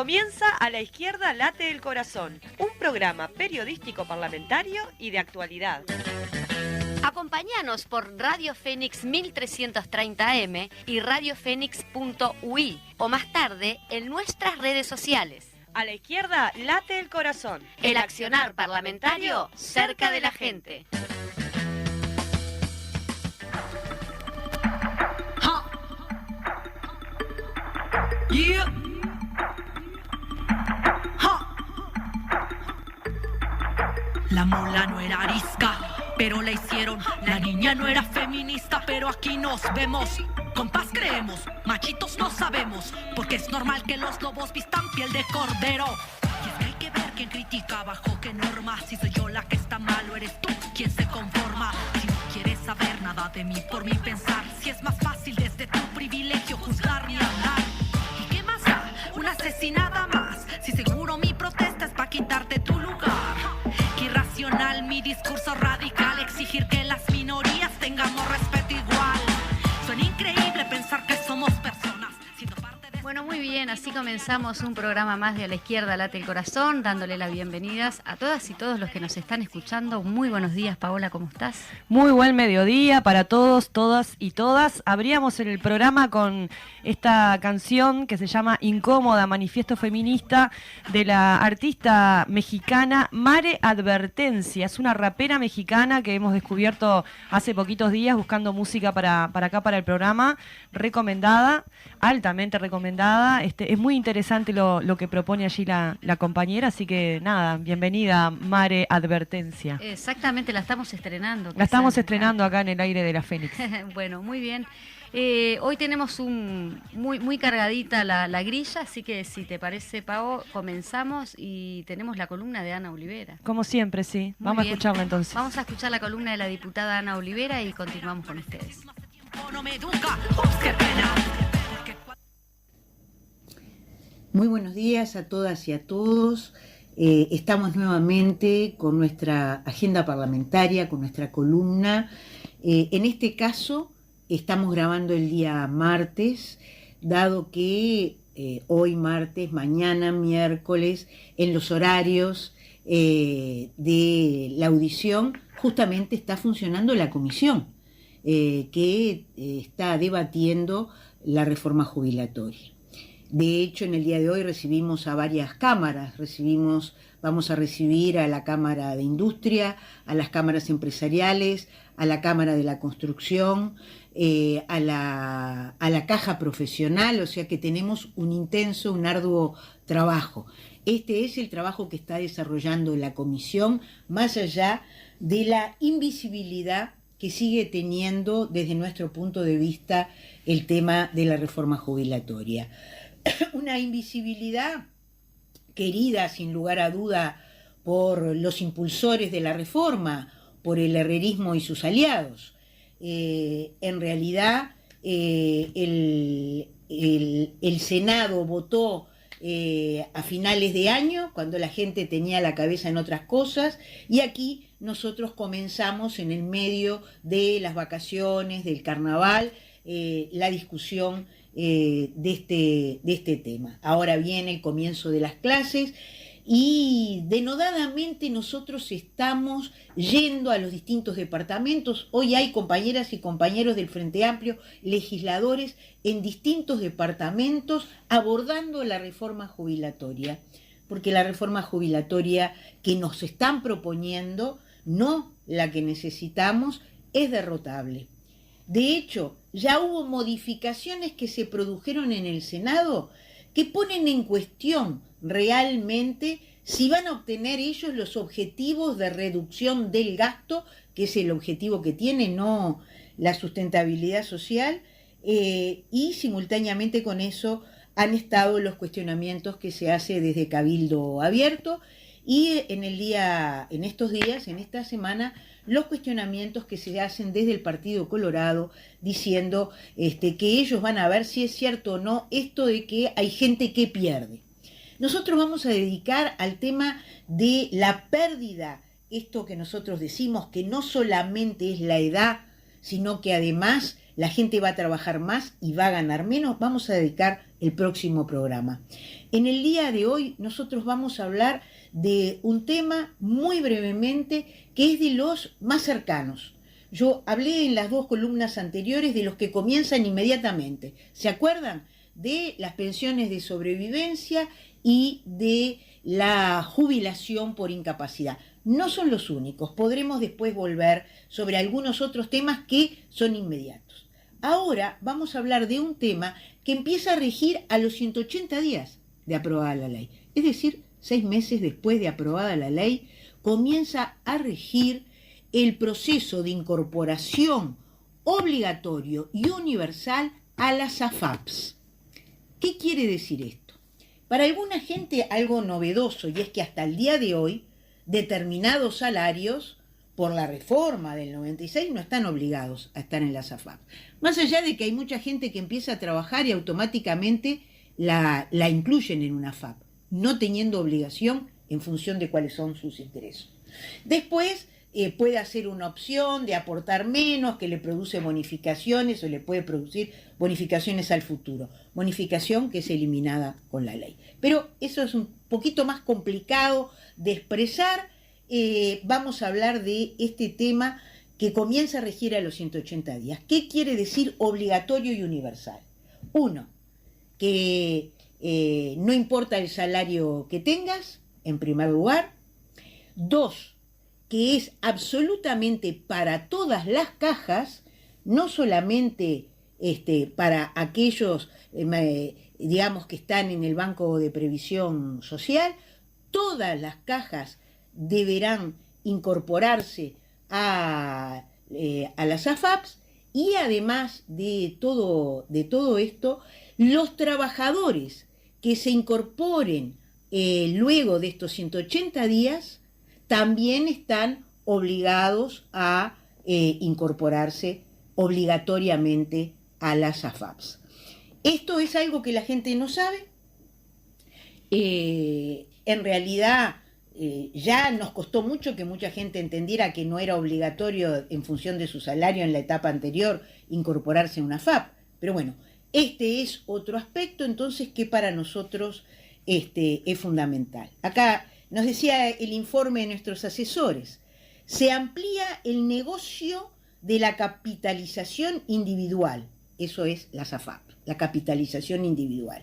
Comienza A la Izquierda Late el Corazón, un programa periodístico parlamentario y de actualidad. Acompáñanos por Radio Fénix 1330M y radiofénix.ui o más tarde en nuestras redes sociales. A la Izquierda Late el Corazón. El accionar parlamentario cerca de la gente. ¡Ja! Yeah. ¡Ja! La mula no era arisca, pero la hicieron. La niña no era feminista, pero aquí nos vemos. Con paz creemos, machitos no sabemos, porque es normal que los lobos vistan piel de cordero. Y es que hay que ver quién critica bajo qué norma. Si soy yo la que está mal o eres tú quien se conforma. Si no quieres saber nada de mí por mi pensar, si es más fácil desde tu privilegio juzgar ni hablar. ¿Y qué más da? Una asesinada más. Si seguro mi protesta es pa' quitarte tu lugar. Qué irracional mi discurso radical, exigir que las minorías tengamos respeto igual. Suena increíble pensar que somos personas siendo parte de... Bueno, muy bien, así comenzamos un programa más de A la Izquierda Late el Corazón, dándole las bienvenidas a todas y todos los que nos están escuchando. Muy buenos días, Paola, ¿cómo estás? Muy buen mediodía para todos, todas y todas. Abríamos el programa con esta canción que se llama Incómoda, manifiesto feminista, de la artista mexicana Mare Advertencia. Es una rapera mexicana que hemos descubierto hace poquitos días buscando música para acá, para el programa. Recomendada, altamente recomendada. Es muy interesante lo que propone allí la compañera, así que nada, bienvenida Mare Advertencia. Exactamente, la estamos estrenando. La estamos estrenando acá en el aire de la Fénix. Bueno, muy bien. Hoy tenemos muy cargadita la grilla, así que si te parece, Pao, comenzamos y tenemos la columna de Ana Olivera. Como siempre, sí. Vamos a escucharla entonces. Vamos a escuchar la columna de la diputada Ana Olivera y continuamos con ustedes. Muy buenos días a todas y a todos. Estamos nuevamente con nuestra agenda parlamentaria, con nuestra columna. En este caso, estamos grabando el día martes, dado que hoy martes, mañana miércoles, en los horarios de la audición, justamente está funcionando la comisión que está debatiendo la reforma jubilatoria. De hecho, en el día de hoy recibimos a varias cámaras, vamos a recibir a la Cámara de Industria, a las cámaras empresariales, a la Cámara de la Construcción, a la Caja Profesional, o sea que tenemos un arduo trabajo. Este es el trabajo que está desarrollando la comisión, más allá de la invisibilidad que sigue teniendo desde nuestro punto de vista el tema de la reforma jubilatoria. Una invisibilidad querida sin lugar a duda por los impulsores de la reforma, por el herrerismo y sus aliados. En realidad el Senado votó a finales de año, cuando la gente tenía la cabeza en otras cosas, y aquí nosotros comenzamos en el medio de las vacaciones, del carnaval, la discusión de este tema. Ahora viene el comienzo de las clases y denodadamente nosotros estamos yendo a los distintos departamentos. Hoy hay compañeras y compañeros del Frente Amplio, legisladores en distintos departamentos abordando la reforma jubilatoria, porque la reforma jubilatoria que nos están proponiendo, no la que necesitamos, es derrotable. De hecho, ya hubo modificaciones que se produjeron en el Senado que ponen en cuestión realmente si van a obtener ellos los objetivos de reducción del gasto, que es el objetivo que tiene, no la sustentabilidad social, y simultáneamente con eso han estado los cuestionamientos que se hace desde Cabildo Abierto y en estos días, en esta semana, los cuestionamientos que se hacen desde el Partido Colorado diciendo que ellos van a ver si es cierto o no esto de que hay gente que pierde. Nosotros vamos a dedicar al tema de la pérdida, esto que nosotros decimos que no solamente es la edad, sino que además la gente va a trabajar más y va a ganar menos, vamos a dedicar el próximo programa. En el día de hoy nosotros vamos a hablar de un tema muy brevemente que es de los más cercanos. Yo hablé en las 2 columnas anteriores de los que comienzan inmediatamente. ¿Se acuerdan? De las pensiones de sobrevivencia y de la jubilación por incapacidad. No son los únicos, podremos después volver sobre algunos otros temas que son inmediatos. Ahora vamos a hablar de un tema que empieza a regir a los 180 días de aprobada la ley. Es decir, 6 meses después de aprobada la ley, comienza a regir el proceso de incorporación obligatorio y universal a las AFAPs. ¿Qué quiere decir esto? Para alguna gente algo novedoso, y es que hasta el día de hoy determinados salarios por la reforma del 96 no están obligados a estar en las AFAP. Más allá de que hay mucha gente que empieza a trabajar y automáticamente la incluyen en una AFAP, no teniendo obligación en función de cuáles son sus ingresos. Después puede hacer una opción de aportar menos, que le produce bonificaciones o le puede producir bonificaciones al futuro. Bonificación que es eliminada con la ley. Pero eso es un poquito más complicado de expresar. Vamos a hablar de este tema que comienza a regir a los 180 días. ¿Qué quiere decir obligatorio y universal? 1, que no importa el salario que tengas, en primer lugar. 2, que es absolutamente para todas las cajas, no solamente para aquellos, digamos, que están en el Banco de Previsión Social. Todas las cajas deberán incorporarse a las AFAPs, y además de todo esto, los trabajadores que se incorporen luego de estos 180 días también están obligados a incorporarse obligatoriamente a las AFAPs. Esto es algo que la gente no sabe. En realidad ya nos costó mucho que mucha gente entendiera que no era obligatorio en función de su salario en la etapa anterior incorporarse a una AFAP. Pero bueno, este es otro aspecto entonces que para nosotros es fundamental. Acá nos decía el informe de nuestros asesores, se amplía el negocio de la capitalización individual, eso es las AFAP, la capitalización individual,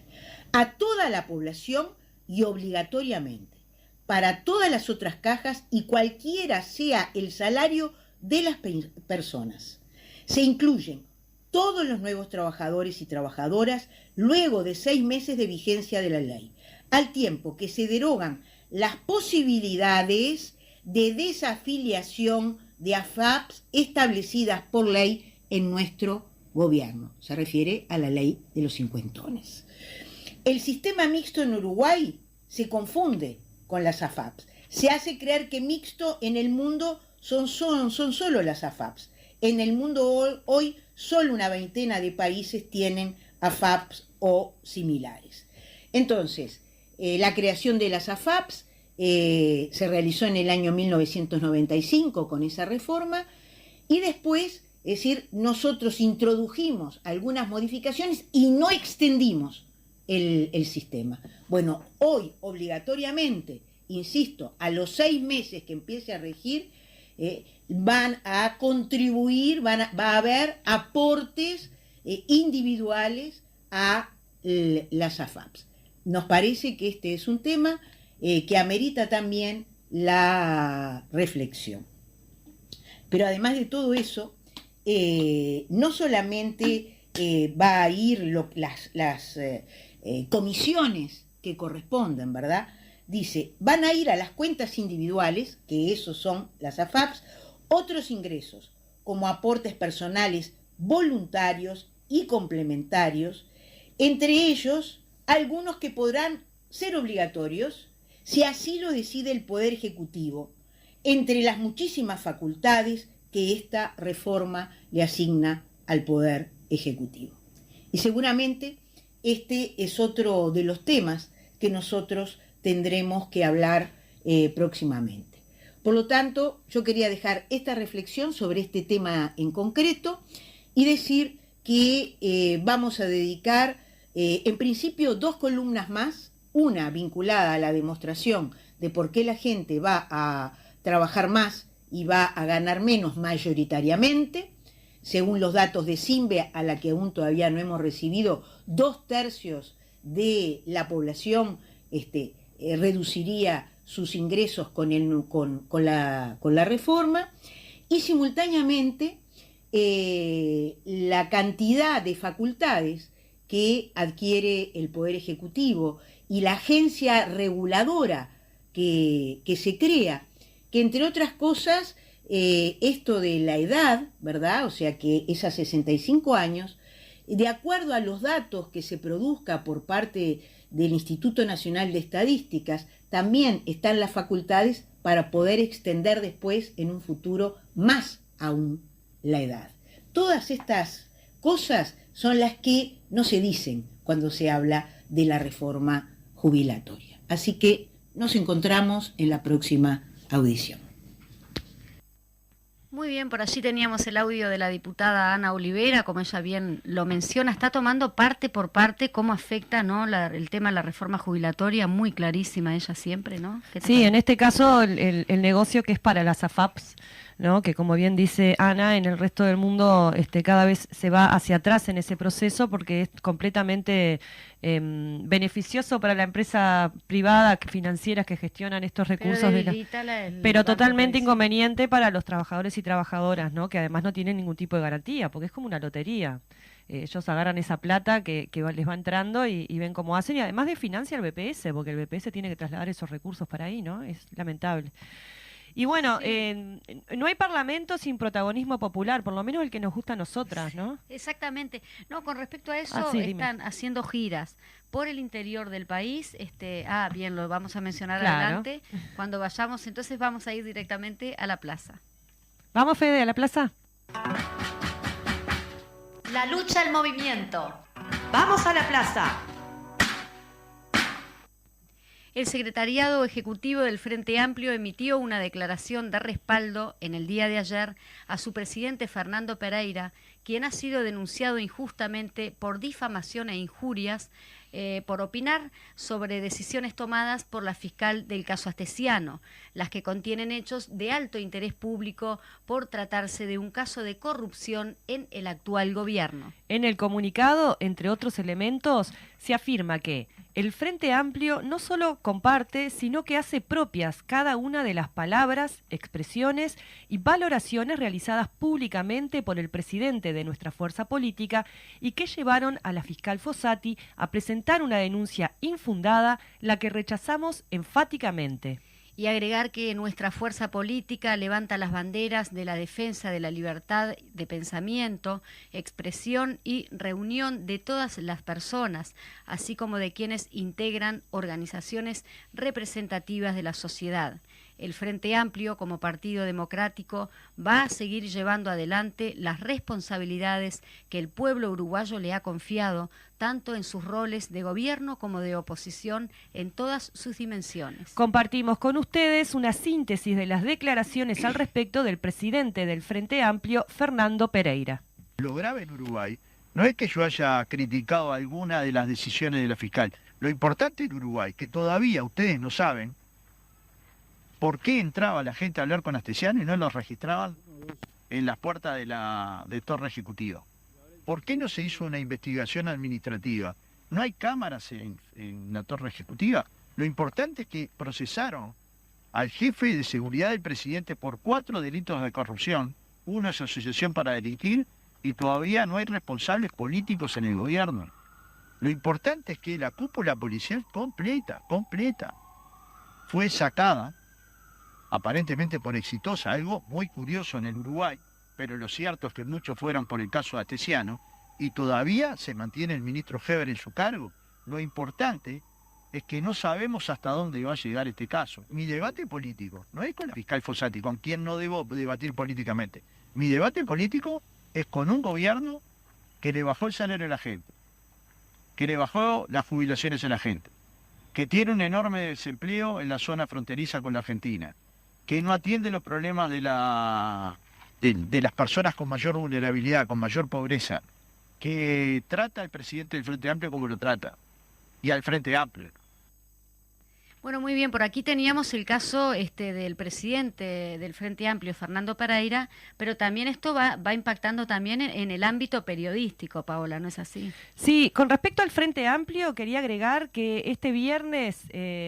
a toda la población y obligatoriamente, para todas las otras cajas y cualquiera sea el salario de las personas. Se incluyen todos los nuevos trabajadores y trabajadoras luego de 6 meses de vigencia de la ley, al tiempo que se derogan las posibilidades de desafiliación de AFAPs establecidas por ley en nuestro gobierno. Se refiere a la ley de los cincuentones. El sistema mixto en Uruguay se confunde con las AFAPs. Se hace creer que mixto en el mundo son solo las AFAPs. En el mundo hoy solo una veintena de países tienen AFAPs o similares. Entonces, la creación de las AFAPs se realizó en el año 1995 con esa reforma, y después, es decir, nosotros introdujimos algunas modificaciones y no extendimos el sistema. Bueno, hoy obligatoriamente, insisto, a los 6 meses que empiece a regir, van a contribuir, va a haber aportes individuales a las AFAPs. Nos parece que este es un tema que amerita también la reflexión. Pero además de todo eso, no solamente va a ir las comisiones que corresponden, ¿verdad? Dice, van a ir a las cuentas individuales, que esos son las AFAPs, otros ingresos, como aportes personales voluntarios y complementarios, entre ellos algunos que podrán ser obligatorios si así lo decide el Poder Ejecutivo, entre las muchísimas facultades que esta reforma le asigna al Poder Ejecutivo. Y seguramente este es otro de los temas que nosotros tendremos que hablar próximamente. Por lo tanto, yo quería dejar esta reflexión sobre este tema en concreto y decir que vamos a dedicar en principio 2 columnas más, una vinculada a la demostración de por qué la gente va a trabajar más y va a ganar menos mayoritariamente, según los datos de CINVE, a la que aún todavía no hemos recibido, 2/3 de la población reduciría sus ingresos con la reforma, y simultáneamente la cantidad de facultades que adquiere el Poder Ejecutivo y la agencia reguladora que se crea, que entre otras cosas, esto de la edad, ¿verdad? O sea que es a 65 años, de acuerdo a los datos que se produzca por parte del Instituto Nacional de Estadísticas, también están las facultades para poder extender después, en un futuro, más aún la edad. Todas estas cosas son las que no se dicen cuando se habla de la reforma jubilatoria. Así que nos encontramos en la próxima audición. Muy bien, por allí teníamos el audio de la diputada Ana Olivera, como ella bien lo menciona, está tomando parte por parte cómo afecta, ¿no?, el tema de la reforma jubilatoria, muy clarísima ella siempre, ¿no? Sí, en este caso el negocio que es para las AFAPs, ¿no?, que como bien dice Ana, en el resto del mundo cada vez se va hacia atrás en ese proceso porque es completamente beneficioso para la empresa privada, financieras que gestionan estos recursos, pero totalmente inconveniente para los trabajadores y trabajadoras, ¿no?, que además no tienen ningún tipo de garantía, porque es como una lotería. Ellos agarran esa plata que les va entrando y ven cómo hacen, y además desfinancia el BPS, porque el BPS tiene que trasladar esos recursos para ahí, ¿no? Es lamentable. Y bueno, sí, no hay parlamento sin protagonismo popular, por lo menos el que nos gusta a nosotras, ¿no? Exactamente. No, con respecto a eso, están haciendo giras por el interior del país. Bien, lo vamos a mencionar adelante. Cuando vayamos, entonces vamos a ir directamente a la plaza. ¿Vamos, Fede, a la plaza? La lucha al movimiento. ¡Vamos a la plaza! El Secretariado Ejecutivo del Frente Amplio emitió una declaración de respaldo en el día de ayer a su presidente Fernando Pereira, quien ha sido denunciado injustamente por difamación e injurias por opinar sobre decisiones tomadas por la fiscal del caso Astesiano, las que contienen hechos de alto interés público por tratarse de un caso de corrupción en el actual gobierno. En el comunicado, entre otros elementos, se afirma que el Frente Amplio no solo comparte, sino que hace propias cada una de las palabras, expresiones y valoraciones realizadas públicamente por el presidente de nuestra fuerza política y que llevaron a la fiscal Fossati a presentar una denuncia infundada, la que rechazamos enfáticamente. Y agregar que nuestra fuerza política levanta las banderas de la defensa de la libertad de pensamiento, expresión y reunión de todas las personas, así como de quienes integran organizaciones representativas de la sociedad. El Frente Amplio, como partido democrático, va a seguir llevando adelante las responsabilidades que el pueblo uruguayo le ha confiado, tanto en sus roles de gobierno como de oposición, en todas sus dimensiones. Compartimos con ustedes una síntesis de las declaraciones al respecto del presidente del Frente Amplio, Fernando Pereira. Lo grave en Uruguay no es que yo haya criticado alguna de las decisiones de la fiscal. Lo importante en Uruguay, que todavía ustedes no saben, ¿por qué entraba la gente a hablar con Astesiano y no lo registraban en las puertas de Torre Ejecutiva? ¿Por qué no se hizo una investigación administrativa? ¿No hay cámaras en la Torre Ejecutiva? Lo importante es que procesaron al jefe de seguridad del presidente por 4 delitos de corrupción. Uno es asociación para delinquir y todavía no hay responsables políticos en el gobierno. Lo importante es que la cúpula policial completa, fue sacada, aparentemente por exitosa, algo muy curioso en el Uruguay, pero lo cierto es que muchos fueron por el caso Astesiano y todavía se mantiene el ministro Heber en su cargo. Lo importante es que no sabemos hasta dónde va a llegar este caso. Mi debate político no es con la fiscal Fossati, con quien no debo debatir políticamente. Mi debate político es con un gobierno que le bajó el salario a la gente, que le bajó las jubilaciones a la gente, que tiene un enorme desempleo en la zona fronteriza con la Argentina, que no atiende los problemas de las personas con mayor vulnerabilidad, con mayor pobreza, que trata al presidente del Frente Amplio como lo trata, y al Frente Amplio. Bueno, muy bien, por aquí teníamos el caso del presidente del Frente Amplio, Fernando Pereira, pero también esto va impactando también en el ámbito periodístico, Paola, ¿no es así? Sí, con respecto al Frente Amplio, quería agregar que este viernes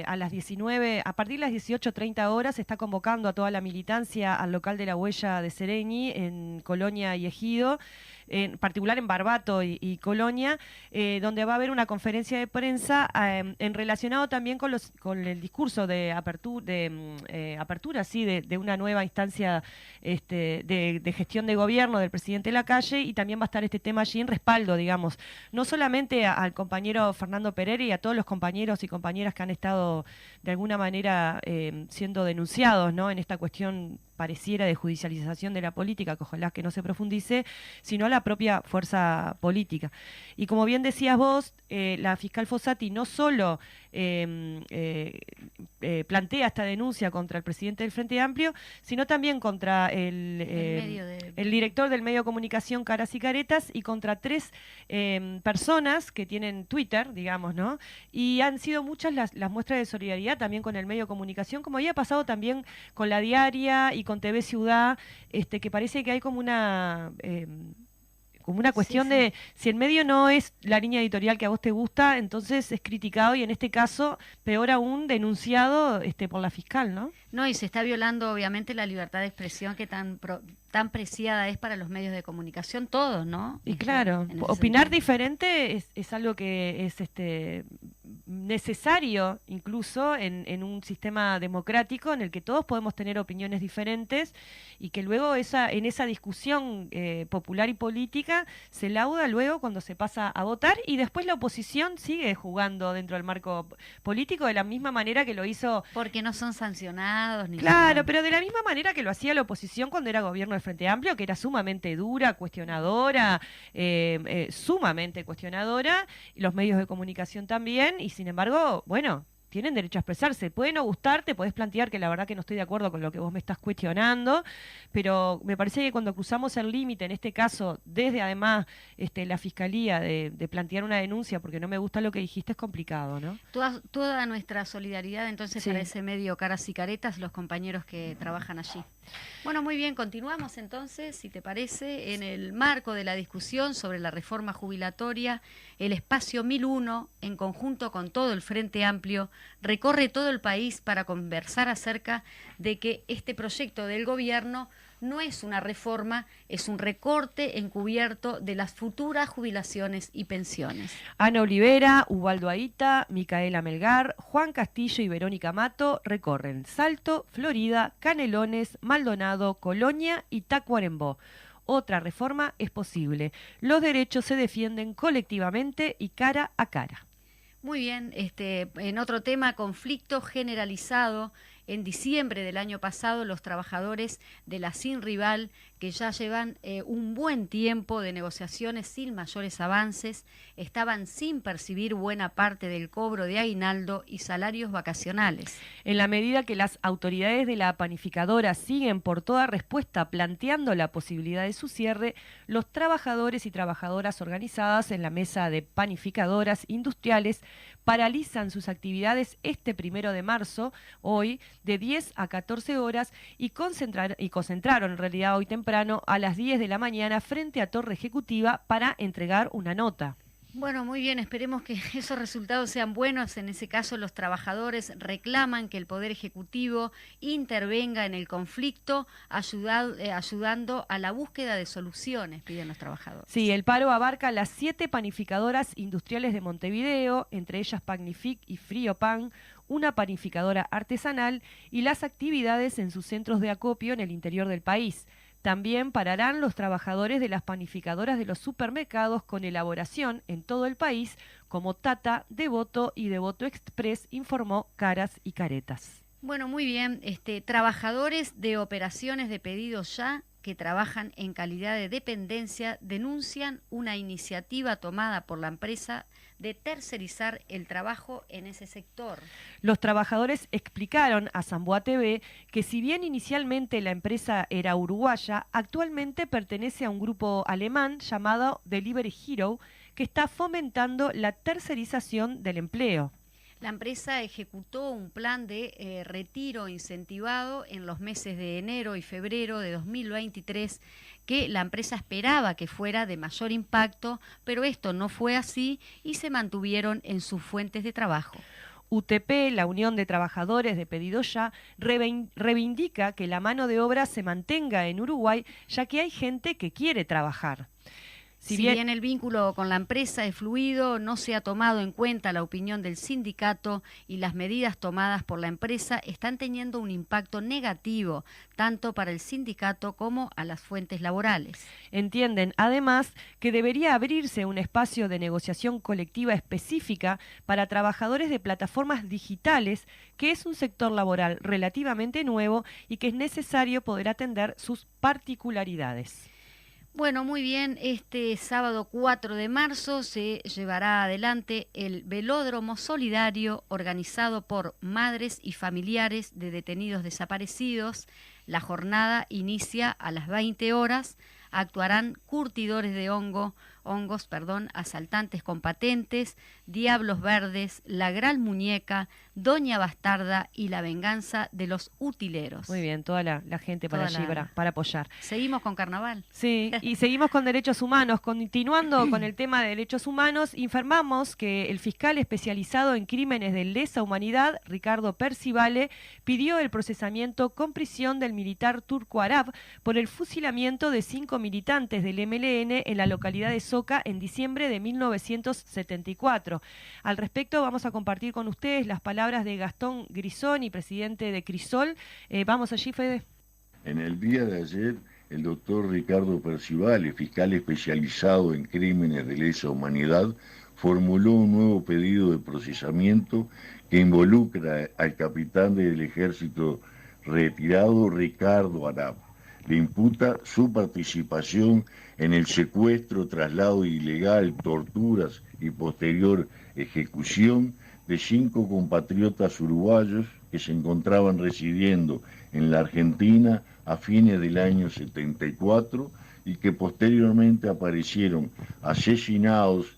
a partir de las 18:30 horas, se está convocando a toda la militancia al local de La Huella de Sereñi, en Colonia y Ejido, en particular en Barbato y Colonia, donde va a haber una conferencia de prensa en relacionado también con el discurso de apertura, sí, de una nueva instancia de gestión de gobierno del presidente Lacalle, y también va a estar este tema allí en respaldo, digamos, no solamente al compañero Fernando Pereira y a todos los compañeros y compañeras que han estado de alguna manera siendo denunciados, ¿no?, en esta cuestión pareciera de judicialización de la política, que ojalá que no se profundice, sino a la propia fuerza política. Y como bien decías vos, la fiscal Fossati no solo plantea esta denuncia contra el presidente del Frente Amplio, sino también contra el director del medio de comunicación Caras y Caretas, y contra 3 personas que tienen Twitter, digamos, ¿no? Y han sido muchas las muestras de solidaridad también con el medio de comunicación, como había pasado también con La Diaria y con TV Ciudad, que parece que hay como una cuestión de si el medio no es la línea editorial que a vos te gusta, entonces es criticado, y en este caso, peor aún, denunciado por la fiscal, ¿no? No, y se está violando obviamente la libertad de expresión que tan preciada es para los medios de comunicación, todos, ¿no? Y claro, opinar diferente es algo que es necesario incluso en un sistema democrático en el que todos podemos tener opiniones diferentes, y que luego en esa discusión popular y política se lauda luego cuando se pasa a votar, y después la oposición sigue jugando dentro del marco político de la misma manera que lo hizo. Porque no son sancionados ni Claro, nada. pero de la misma manera que lo hacía la oposición cuando era gobierno del Frente Amplio, que era sumamente dura, cuestionadora, sumamente cuestionadora, y los medios de comunicación también, y sin embargo, bueno, tienen derecho a expresarse. Puede no gustarte, podés plantear que la verdad que no estoy de acuerdo con lo que vos me estás cuestionando, pero me parece que cuando cruzamos el límite, en este caso, desde además la Fiscalía, de plantear una denuncia porque no me gusta lo que dijiste, es complicado, ¿no? Toda nuestra solidaridad entonces para ese medio Caras y Caretas, los compañeros que trabajan allí. Bueno, muy bien, continuamos entonces, si te parece, en el marco de la discusión sobre la reforma jubilatoria. El espacio 1001, en conjunto con todo el Frente Amplio, recorre todo el país para conversar acerca de que este proyecto del gobierno no es una reforma, es un recorte encubierto de las futuras jubilaciones y pensiones. Ana Olivera, Ubaldo Aita, Micaela Melgar, Juan Castillo y Verónica Mato recorren Salto, Florida, Canelones, Maldonado, Colonia y Tacuarembó. Otra reforma es posible. Los derechos se defienden colectivamente y cara a cara. Muy bien, en otro tema, conflicto generalizado. En diciembre del año pasado, los trabajadores de la Sin Rival, que ya llevan un buen tiempo de negociaciones sin mayores avances, estaban sin percibir buena parte del cobro de aguinaldo y salarios vacacionales. En la medida que las autoridades de la panificadora siguen por toda respuesta planteando la posibilidad de su cierre, los trabajadores y trabajadoras organizadas en la mesa de panificadoras industriales paralizan sus actividades este 1 de marzo, hoy, de 10 a 14 horas, y concentraron en realidad hoy temprano a las 10 de la mañana frente a Torre Ejecutiva para entregar una nota. Bueno, muy bien, esperemos que esos resultados sean buenos. En ese caso, los trabajadores reclaman que el Poder Ejecutivo intervenga en el conflicto, ayudando a la búsqueda de soluciones, piden los trabajadores. Sí, el paro abarca las 7 panificadoras industriales de Montevideo, entre ellas Pagnific y Friopan, una panificadora artesanal, y las actividades en sus centros de acopio en el interior del país. También pararán los trabajadores de las panificadoras de los supermercados con elaboración en todo el país, como Tata, Devoto y Devoto Express, informó Caras y Caretas. Bueno, muy bien. Trabajadores de operaciones de pedidos ya que trabajan en calidad de dependencia denuncian una iniciativa tomada por la empresa de tercerizar el trabajo en ese sector. Los trabajadores explicaron a Zamboa TV que si bien inicialmente la empresa era uruguaya, actualmente pertenece a un grupo alemán llamado Delivery Hero, que está fomentando la tercerización del empleo. La empresa ejecutó un plan de retiro incentivado en los meses de enero y febrero de 2023 que la empresa esperaba que fuera de mayor impacto, pero esto no fue así y se mantuvieron en sus fuentes de trabajo. UTP, la Unión de Trabajadores de Pedido Ya, reivindica que la mano de obra se mantenga en Uruguay, ya que hay gente que quiere trabajar. Si bien el vínculo con la empresa es fluido, no se ha tomado en cuenta la opinión del sindicato y las medidas tomadas por la empresa están teniendo un impacto negativo tanto para el sindicato como a las fuentes laborales. Entienden, además, que debería abrirse un espacio de negociación colectiva específica para trabajadores de plataformas digitales, que es un sector laboral relativamente nuevo y que es necesario poder atender sus particularidades. Bueno, muy bien, este sábado 4 de marzo se llevará adelante el velódromo solidario organizado por madres y familiares de detenidos desaparecidos. La jornada inicia a las 20 horas. Actuarán curtidores de hongos, asaltantes con patentes, Diablos Verdes, La Gran Muñeca, Doña Bastarda y La Venganza de los Utileros. Muy bien, toda la gente para allí, para apoyar. Seguimos con carnaval. Sí, y seguimos con derechos humanos. Continuando con el tema de derechos humanos, informamos que el fiscal especializado en crímenes de lesa humanidad, Ricardo Percivale, pidió el procesamiento con prisión del militar turco Arab por el fusilamiento de 5 militantes del MLN en la localidad de Soca en diciembre de 1974. Al respecto vamos a compartir con ustedes las palabras de Gastón Grisoni, presidente de Crisol. Vamos allí, Fede. En el día de ayer, el doctor Ricardo Percivale, fiscal especializado en crímenes de lesa humanidad, formuló un nuevo pedido de procesamiento que involucra al capitán del ejército retirado Ricardo Arab. Le imputa su participación en el secuestro, traslado ilegal, torturas y posterior ejecución de 5 compatriotas uruguayos que se encontraban residiendo en la Argentina a fines del año 74 y que posteriormente aparecieron asesinados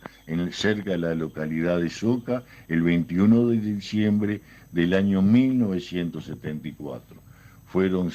cerca de la localidad de Soca el 21 de diciembre del año 1974. Fueron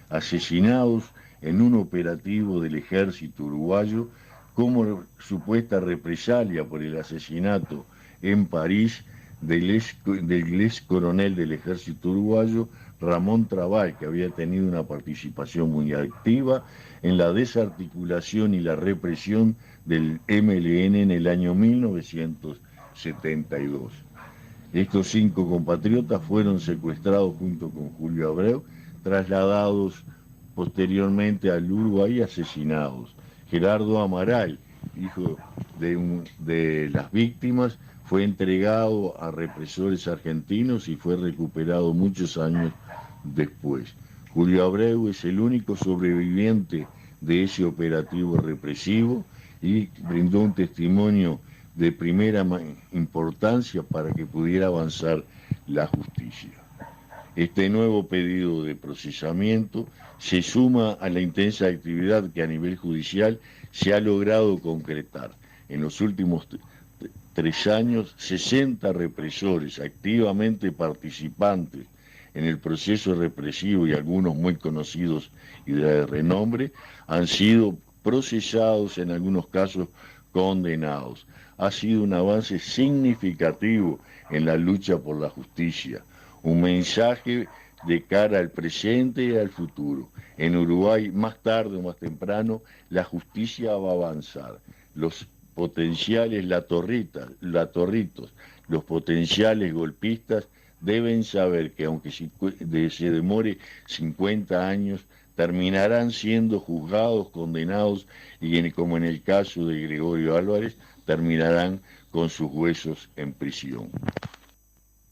asesinados en un operativo del ejército uruguayo como supuesta represalia por el asesinato en París del ex coronel del ejército uruguayo Ramón Trabal, que había tenido una participación muy activa en la desarticulación y la represión del MLN en el año 1972. Estos 5 compatriotas fueron secuestrados junto con Julio Abreu, trasladados posteriormente al Uruguay y asesinados. Gerardo Amaral, hijo de las víctimas, fue entregado a represores argentinos y fue recuperado muchos años después. Julio Abreu es el único sobreviviente de ese operativo represivo y brindó un testimonio de primera importancia para que pudiera avanzar la justicia. Este nuevo pedido de procesamiento se suma a la intensa actividad que a nivel judicial se ha logrado concretar. En los últimos 3 años, 60 represores activamente participantes en el proceso represivo y algunos muy conocidos y de renombre han sido procesados, en algunos casos condenados. Ha sido un avance significativo en la lucha por la justicia. Un mensaje de cara al presente y al futuro. En Uruguay, más tarde o más temprano, la justicia va a avanzar. Los potenciales latorritos, los potenciales golpistas deben saber que aunque se demore 50 años, terminarán siendo juzgados, condenados y como en el caso de Gregorio Álvarez, terminarán con sus huesos en prisión.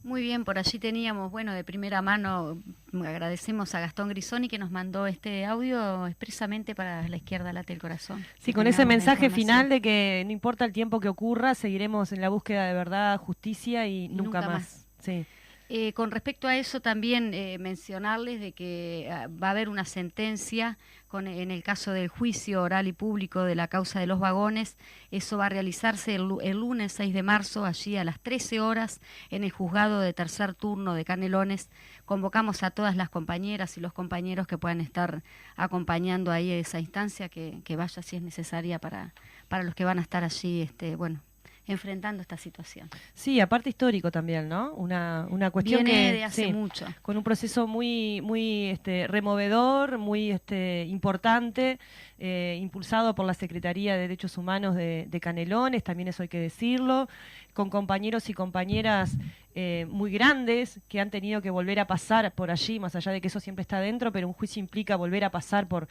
Muy bien, por allí teníamos, bueno, de primera mano, agradecemos a Gastón Grisoni que nos mandó este audio expresamente para La Izquierda Late el Corazón. Sí, con ese mensaje final de que no importa el tiempo que ocurra, seguiremos en la búsqueda de verdad, justicia y nunca más. Sí. Con respecto a eso también mencionarles de que va a haber una sentencia en el caso del juicio oral y público de la causa de los vagones. Eso va a realizarse el lunes 6 de marzo, allí a las 13 horas, en el juzgado de tercer turno de Canelones. Convocamos a todas las compañeras y los compañeros que puedan estar acompañando ahí esa instancia, que vaya si es necesaria para los que van a estar allí, enfrentando esta situación. Sí, aparte histórico también, ¿no? Una cuestión viene que de hace mucho, con un proceso muy removedor, muy importante, impulsado por la Secretaría de Derechos Humanos de Canelones, también eso hay que decirlo, con compañeros y compañeras muy grandes que han tenido que volver a pasar por allí, más allá de que eso siempre está dentro, pero un juicio implica volver a pasar por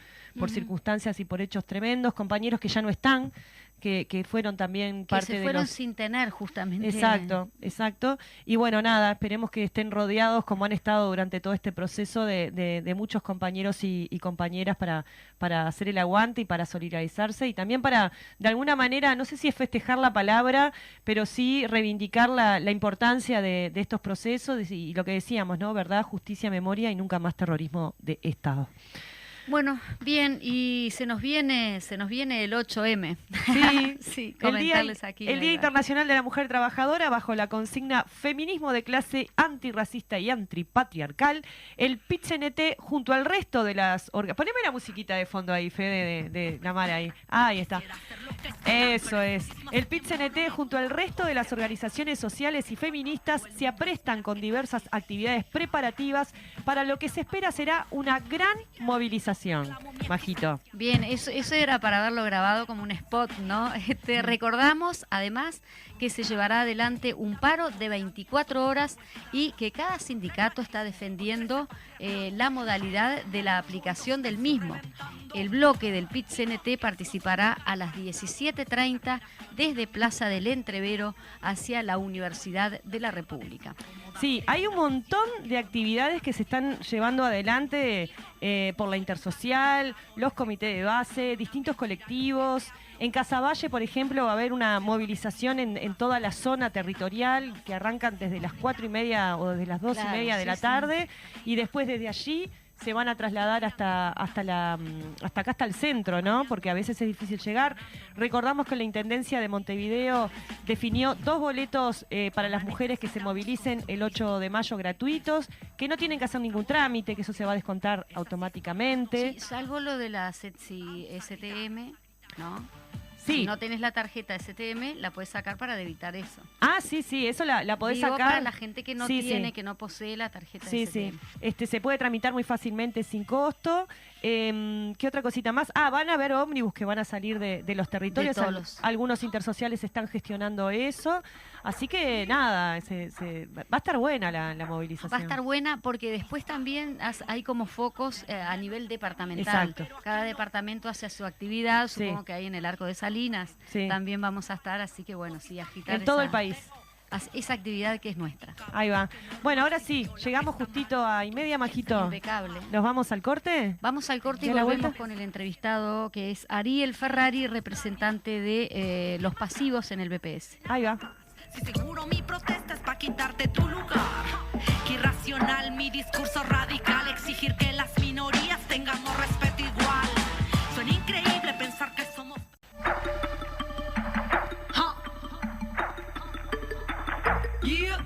circunstancias y por hechos tremendos, compañeros que ya no están, que fueron también parte de que se fueron sin tener justamente. Exacto. Y bueno, nada, esperemos que estén rodeados como han estado durante todo este proceso de muchos compañeros y compañeras para hacer el aguante y para solidarizarse y también para, de alguna manera, no sé si es festejar la palabra, pero sí reivindicar la importancia de estos procesos y lo que decíamos, ¿no? Verdad, justicia, memoria y nunca más terrorismo de Estado. Bueno, bien, y se nos viene el 8M. Sí, sí, comentarles aquí. El Día Internacional de la Mujer Trabajadora, bajo la consigna Feminismo de clase antirracista y antipatriarcal, el PIT-CNT junto al resto de las Poneme la musiquita de fondo ahí, Fede, de la Mara ahí. Ahí está. Eso es. El PIT-CNT junto al resto de las organizaciones sociales y feministas se aprestan con diversas actividades preparativas para lo que se espera será una gran movilización. Majito. Bien, eso era para haberlo grabado como un spot, ¿no? Recordamos, además, que se llevará adelante un paro de 24 horas y que cada sindicato está defendiendo la modalidad de la aplicación del mismo. El bloque del PIT-CNT participará a las 17:30 desde Plaza del Entrevero hacia la Universidad de la República. Sí, hay un montón de actividades que se están llevando adelante por la Intersocial, los comités de base, distintos colectivos. En Casaballe, por ejemplo, va a haber una movilización en toda la zona territorial que arrancan desde las 4:30 o desde las 2:30 de la tarde y después desde allí se van a trasladar hasta acá, hasta el centro, ¿no? Porque a veces es difícil llegar. Recordamos que la Intendencia de Montevideo definió 2 boletos para las mujeres que se movilicen el 8 de mayo gratuitos, que no tienen que hacer ningún trámite, que eso se va a descontar automáticamente. Sí, salvo lo de la STM, ¿no? Sí. Si no tenés la tarjeta STM, la puedes sacar para evitar eso. Ah, sí, eso la podés sacar. Para la gente que no tiene, que no posee la tarjeta STM. Sí, se puede tramitar muy fácilmente sin costo. ¿Qué otra cosita más? Van a haber ómnibus que van a salir de los territorios. Algunos intersociales están gestionando eso. Así que nada, va a estar buena la movilización. Va a estar buena porque después también hay como focos a nivel departamental. Exacto. Cada departamento hace su actividad, supongo que hay en el Arco de Salinas también vamos a estar, así que bueno, agitar en todo el país. Esa actividad que es nuestra. Ahí va. Bueno, ahora sí, llegamos justito a 1:30, Majito. Impecable. ¿Nos vamos al corte? Vamos al corte y volvemos con el entrevistado que es Ariel Ferrari, representante de los pasivos en el BPS. Ahí va. Si seguro mi protesta es para quitarte tu lugar. Que irracional mi discurso radical, exigir que las minorías tengamos respeto igual. Suena increíble pensar que somos... Yeah.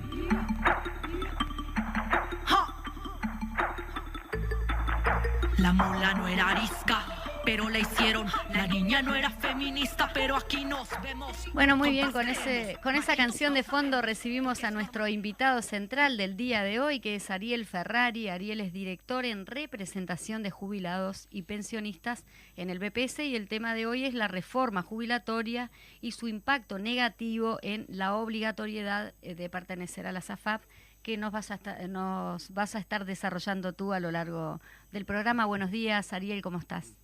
La mula no era arisca, pero la hicieron. La niña no era feminista, pero aquí nos vemos. Bueno, muy bien, con esa canción de fondo recibimos a nuestro invitado central del día de hoy, que es Ariel Ferrari. Ariel es director en representación de jubilados y pensionistas en el BPS y el tema de hoy es la reforma jubilatoria y su impacto negativo en la obligatoriedad de pertenecer a la SAFAP, que nos vas a estar desarrollando tú a lo largo del programa. Buenos días, Ariel, ¿cómo estás?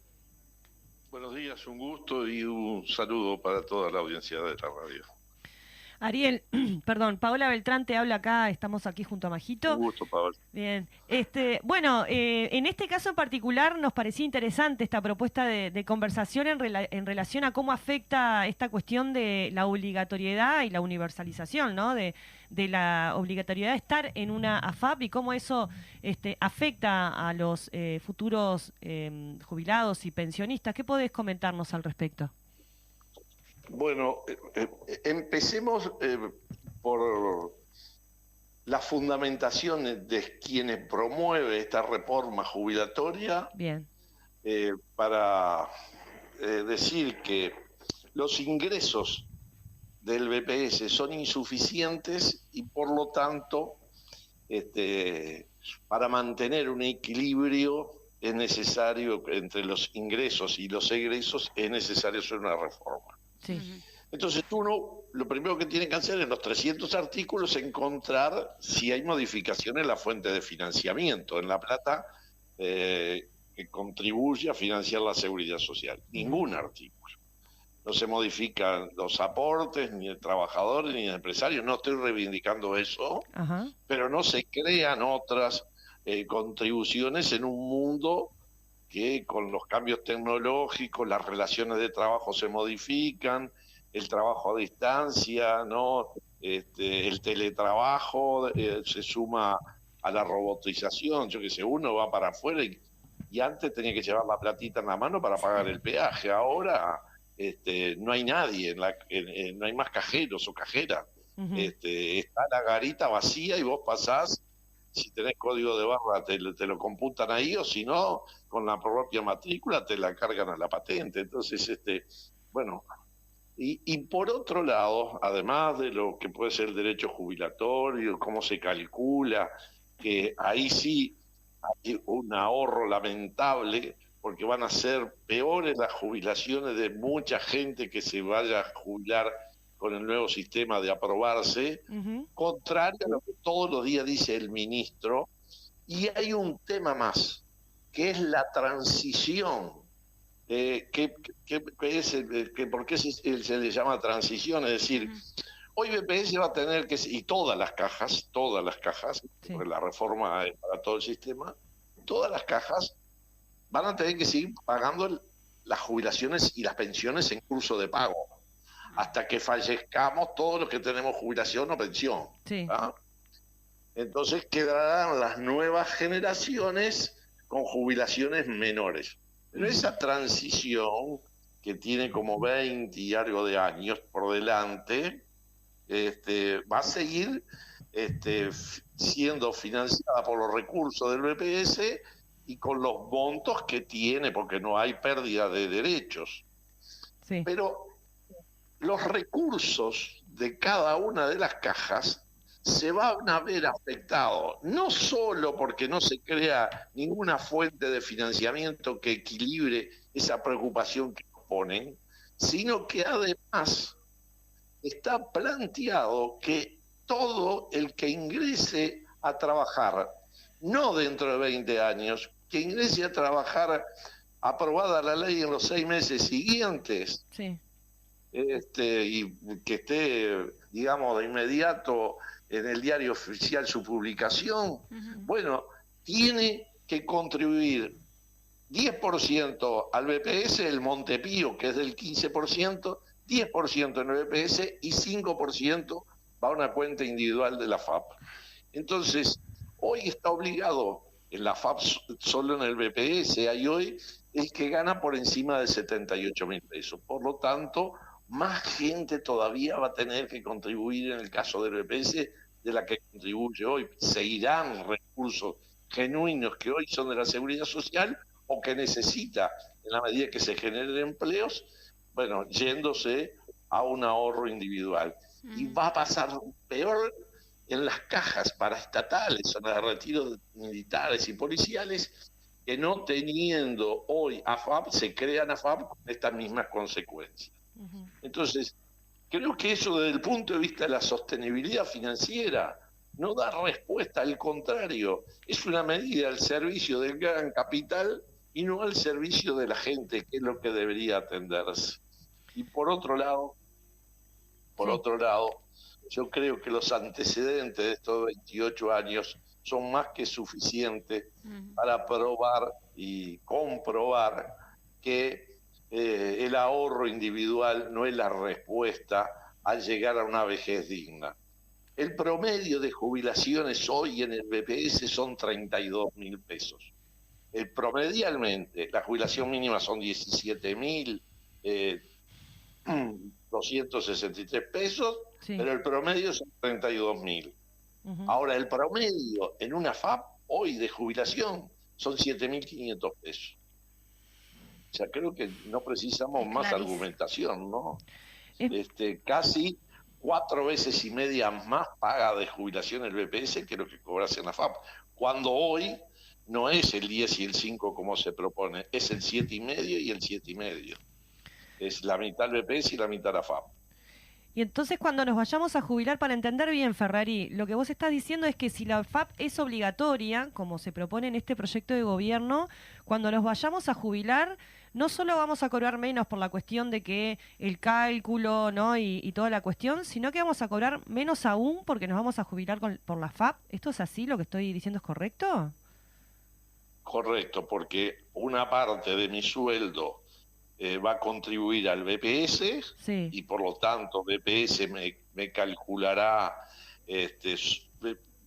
Buenos días, un gusto y un saludo para toda la audiencia de la radio. Ariel, perdón, Paola Beltrán te habla acá, estamos aquí junto a Majito. Un gusto, Paola. Bien, bueno, en este caso en particular nos parecía interesante esta propuesta de conversación en relación a cómo afecta esta cuestión de la obligatoriedad y la universalización, ¿no? De la obligatoriedad de estar en una AFAP y cómo eso afecta a los futuros jubilados y pensionistas. ¿Qué podés comentarnos al respecto? Bueno, empecemos por la fundamentación de quienes promueve esta reforma jubilatoria. Bien. Para decir que los ingresos del BPS son insuficientes y por lo tanto para mantener un equilibrio es necesario, entre los ingresos y los egresos, es necesario hacer una reforma. Sí. Entonces uno, lo primero que tiene que hacer en los 300 artículos es encontrar si hay modificaciones en la fuente de financiamiento, en la plata que contribuye a financiar la seguridad social. Ningún artículo. No se modifican los aportes, ni de trabajadores, ni de empresarios. No estoy reivindicando eso, Ajá. pero no se crean otras contribuciones en un mundo que con los cambios tecnológicos, las relaciones de trabajo se modifican, el trabajo a distancia, ¿no? El teletrabajo se suma a la robotización. Yo qué sé, uno va para afuera y antes tenía que llevar la platita en la mano para pagar el peaje. Ahora no hay nadie, no hay más cajeros o cajeras. Uh-huh. Está la garita vacía y vos pasás. Si tenés código de barra te lo computan ahí, o si no, con la propia matrícula te la cargan a la patente. Entonces, bueno, y por otro lado, además de lo que puede ser el derecho jubilatorio, cómo se calcula, que ahí sí hay un ahorro lamentable, porque van a ser peores las jubilaciones de mucha gente que se vaya a jubilar con el nuevo sistema de aprobarse, Uh-huh. contrario a lo que todos los días dice el ministro. Y hay un tema más, que es la transición, ¿por qué se le llama transición? Es decir, hoy BPS va a tener que, y todas las cajas, Sí. porque la reforma es para todo el sistema, todas las cajas van a tener que seguir pagando las jubilaciones y las pensiones en curso de pago, hasta que fallezcamos todos los que tenemos jubilación o pensión. Sí. ¿Ah? Entonces quedarán las nuevas generaciones con jubilaciones menores. Pero esa transición, que tiene como 20 y algo de años por delante, va a seguir siendo financiada por los recursos del BPS y con los montos que tiene, porque no hay pérdida de derechos. Sí. Pero los recursos de cada una de las cajas se van a ver afectados, no solo porque no se crea ninguna fuente de financiamiento que equilibre esa preocupación que ponen, sino que además está planteado que todo el que ingrese a trabajar, no dentro de 20 años, que ingrese a trabajar aprobada la ley en los 6 meses siguientes, Sí. y que esté, digamos, de inmediato en el diario oficial su publicación, bueno, tiene que contribuir 10% al BPS, el Montepío, que es del 15%, 10% en el BPS y 5% va a una cuenta individual de la FAP. Entonces, hoy está obligado en la FAP, solo en el BPS, hay hoy el que gana por encima de 78.000 pesos. Por lo tanto, más gente todavía va a tener que contribuir en el caso del BPS de la que contribuye hoy. Seguirán recursos genuinos que hoy son de la seguridad social o que necesita, en la medida que se generen empleos, bueno, yéndose a un ahorro individual. Y va a pasar peor en las cajas paraestatales o en los retiros militares y policiales, que no teniendo hoy AFAP, se crean AFAP con estas mismas consecuencias. Entonces, creo que eso desde el punto de vista de la sostenibilidad financiera no da respuesta, al contrario, es una medida al servicio del gran capital y no al servicio de la gente, que es lo que debería atenderse. Y por otro lado, yo creo que los antecedentes de estos 28 años son más que suficientes para probar y comprobar que el ahorro individual no es la respuesta al llegar a una vejez digna. El promedio de jubilaciones hoy en el BPS son 32.000 pesos. Promedialmente, la jubilación mínima son 17.263 pesos, Sí. pero el promedio son 32.000. Ahora, el promedio en una FAP hoy de jubilación son 7.500 pesos. O sea, creo que no precisamos más argumentación, ¿no? Casi 4 veces y media más paga de jubilación el BPS que lo que cobras en la FAP. Cuando hoy no es el 10 y el 5 como se propone, es el 7,5 y el 7,5. Es la mitad el BPS y la mitad la FAP. Y entonces cuando nos vayamos a jubilar, para entender bien, Ferrari, lo que vos estás diciendo es que si la FAP es obligatoria, como se propone en este proyecto de gobierno, cuando nos vayamos a jubilar, no solo vamos a cobrar menos por la cuestión de que el cálculo, ¿no? y toda la cuestión, sino que vamos a cobrar menos aún porque nos vamos a jubilar por la FAP. ¿Esto es así? ¿Lo que estoy diciendo es correcto? Correcto, porque una parte de mi sueldo va a contribuir al BPS, sí, y por lo tanto BPS me calculará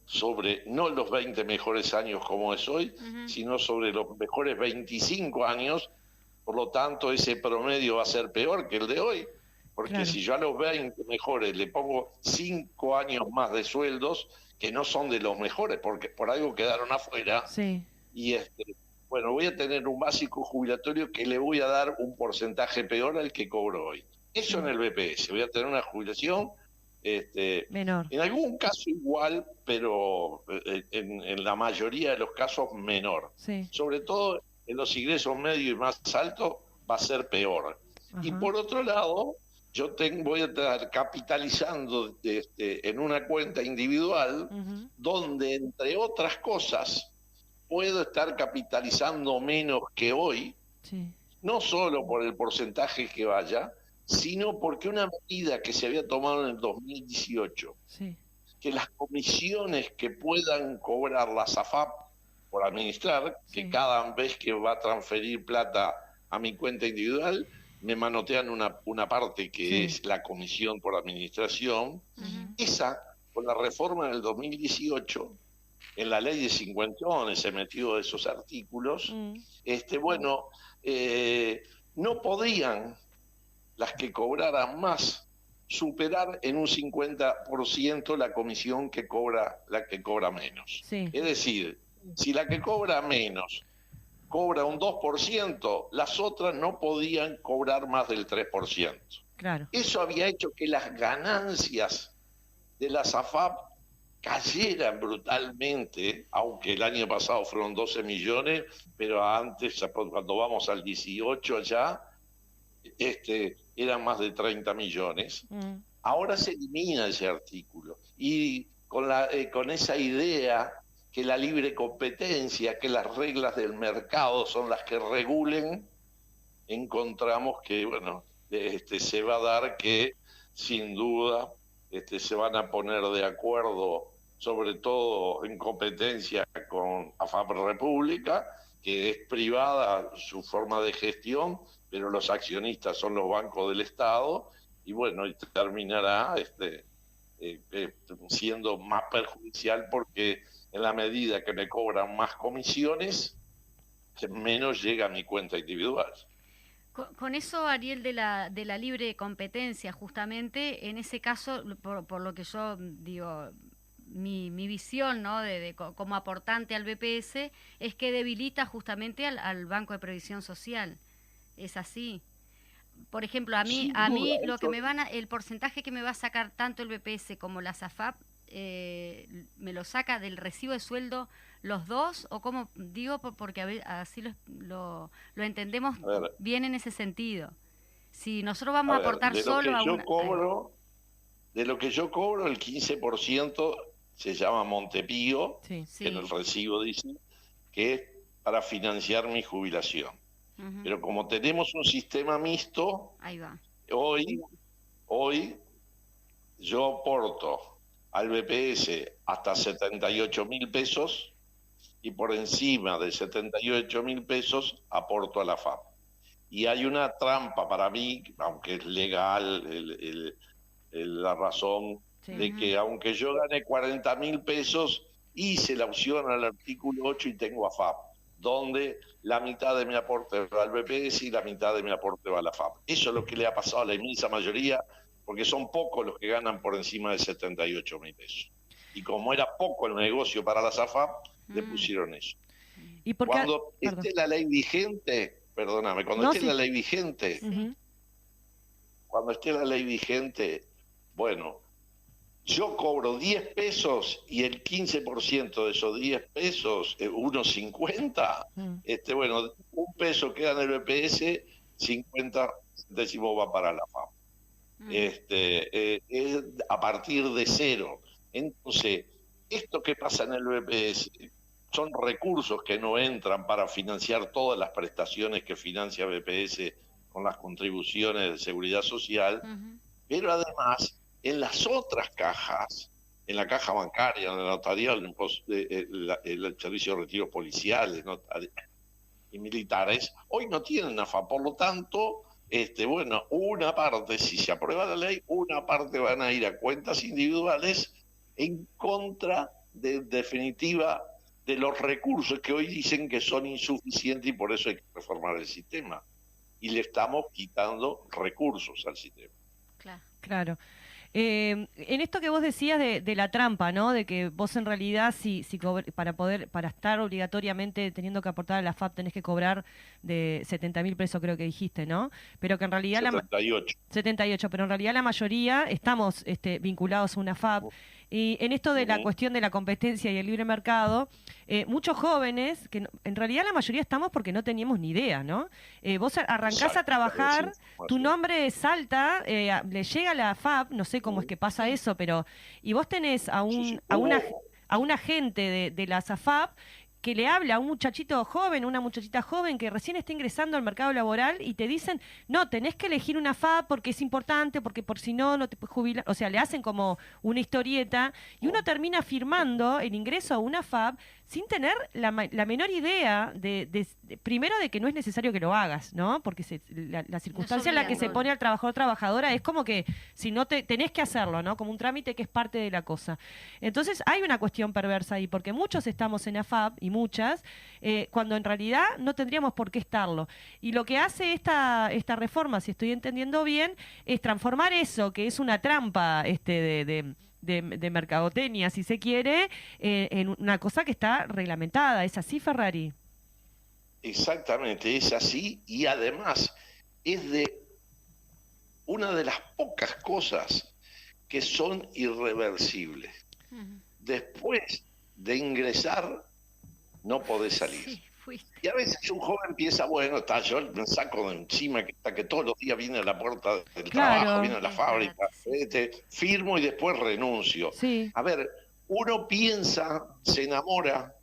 sobre no los 20 mejores años como es hoy, sino sobre los mejores 25 años. Por lo tanto, ese promedio va a ser peor que el de hoy, porque claro, si yo a los 20 mejores le pongo 5 años más de sueldos, que no son de los mejores, porque por algo quedaron afuera, sí, y bueno, voy a tener un básico jubilatorio que le voy a dar un porcentaje peor al que cobro hoy. Eso en el BPS, voy a tener una jubilación menor. En algún caso igual, pero en la mayoría de los casos menor. Sí. Sobre todo en los ingresos medios y más altos va a ser peor. Ajá. Y por otro lado, yo voy a estar capitalizando en una cuenta individual, donde, entre otras cosas, puedo estar capitalizando menos que hoy, sí, no solo por el porcentaje que vaya, sino porque una medida que se había tomado en el 2018, sí, que las comisiones que puedan cobrar las AFAP por administrar, sí, que cada vez que va a transferir plata a mi cuenta individual, me manotean una parte que sí, es la comisión por administración, esa, con la reforma del 2018, en la ley de 50 se metió esos artículos, no podían las que cobraran más superar en un 50% la comisión que cobra la que cobra menos. sí. Es decir, si la que cobra menos cobra un 2%, las otras no podían cobrar más del 3%. Claro. Eso había hecho que las ganancias de las AFAP cayeran brutalmente, aunque el año pasado fueron 12 millones, pero antes, cuando vamos al 18 ya, eran más de 30 millones. Ahora se elimina ese artículo y con esa idea que la libre competencia, que las reglas del mercado son las que regulen, encontramos que se va a dar que sin duda se van a poner de acuerdo, sobre todo en competencia con AFAP República, que es privada su forma de gestión, pero los accionistas son los bancos del Estado, y terminará siendo más perjudicial, porque en la medida que me cobran más comisiones, menos llega a mi cuenta individual. Con eso, Ariel, de la libre competencia, justamente, en ese caso, por lo que yo digo, mi visión, ¿no?, como aportante al BPS, es que debilita justamente al Banco de Previsión Social. ¿Es así? Por ejemplo, a mí lo que el porcentaje que me va a sacar tanto el BPS como la SAFAP, me lo saca del recibo de sueldo los dos, o como digo, porque así lo entendemos bien en ese sentido. Si nosotros vamos a aportar solo a una... De lo que yo cobro, el 15% se llama Montepío, sí, que en el recibo dice que es para financiar mi jubilación. Pero como tenemos un sistema mixto, ahí va. hoy yo aporto al BPS hasta 78.000 pesos y por encima de 78.000 pesos aporto a la FAP. Y hay una trampa para mí, aunque es legal la razón, de que aunque yo gane 40.000 pesos, hice la opción al artículo 8 y tengo AFAP, donde la mitad de mi aporte va al BPS y la mitad de mi aporte va a la FAP. Eso es lo que le ha pasado a la inmensa mayoría, porque son pocos los que ganan por encima de 78.000 pesos. Y como era poco el negocio para las AFAP, le pusieron eso. ¿Y por qué? Cuando esté la ley vigente, perdóname, cuando esté la ley vigente, cuando esté la ley vigente, bueno, yo cobro 10 pesos y el 15% de esos 10 pesos, 1.50, bueno, un peso queda en el BPS, 50 décimos va para la FAP. Es a partir de cero. Entonces, esto que pasa en el BPS son recursos que no entran para financiar todas las prestaciones que financia BPS con las contribuciones de seguridad social, pero además en las otras cajas, en la caja bancaria, en la notarial, el servicio de retiros policiales y militares, hoy no tienen AFA, por lo tanto, bueno, una parte, si se aprueba la ley, una parte van a ir a cuentas individuales en contra, de definitiva, de los recursos que hoy dicen que son insuficientes y por eso hay que reformar el sistema. Y le estamos quitando recursos al sistema. Claro. En esto que vos decías de la trampa, ¿no? De que vos en realidad para estar obligatoriamente teniendo que aportar a la FAP tenés que cobrar de 70.000 pesos, creo que dijiste, ¿no? Pero que en realidad 78, pero en realidad la mayoría estamos vinculados a una FAP. Y en esto de la cuestión de la competencia y el libre mercado, muchos jóvenes, que en realidad la mayoría estamos porque no teníamos ni idea, ¿no? Vos arrancás a trabajar, tu nombre salta, le llega la FAP, no sé cómo es que pasa eso, pero y vos tenés a un agente de la SAFAP que le habla a un muchachito joven, una muchachita joven que recién está ingresando al mercado laboral y te dicen, no, tenés que elegir una FAP porque es importante, porque por si no te puedes jubilar. O sea, le hacen como una historieta y uno termina firmando el ingreso a una FAP sin tener la menor idea primero de que no es necesario que lo hagas, ¿no? Porque la circunstancia en la que se pone al trabajador o trabajadora es como que si no tenés que hacerlo, ¿no? Como un trámite que es parte de la cosa. Entonces hay una cuestión perversa ahí, porque muchos estamos en AFAP y muchas, cuando en realidad no tendríamos por qué estarlo. Y lo que hace esta reforma, si estoy entendiendo bien, es transformar eso, que es una trampa de mercadotecnia, si se quiere, en una cosa que está reglamentada. ¿Es así, Ferrari? Exactamente, es así, y además es de una de las pocas cosas que son irreversibles. Después de ingresar, no podés salir. Y a veces un joven piensa, bueno, yo me saco de encima que todos los días viene a la puerta del trabajo, viene a la fábrica, firmo y después renuncio. A ver, uno piensa, se enamora,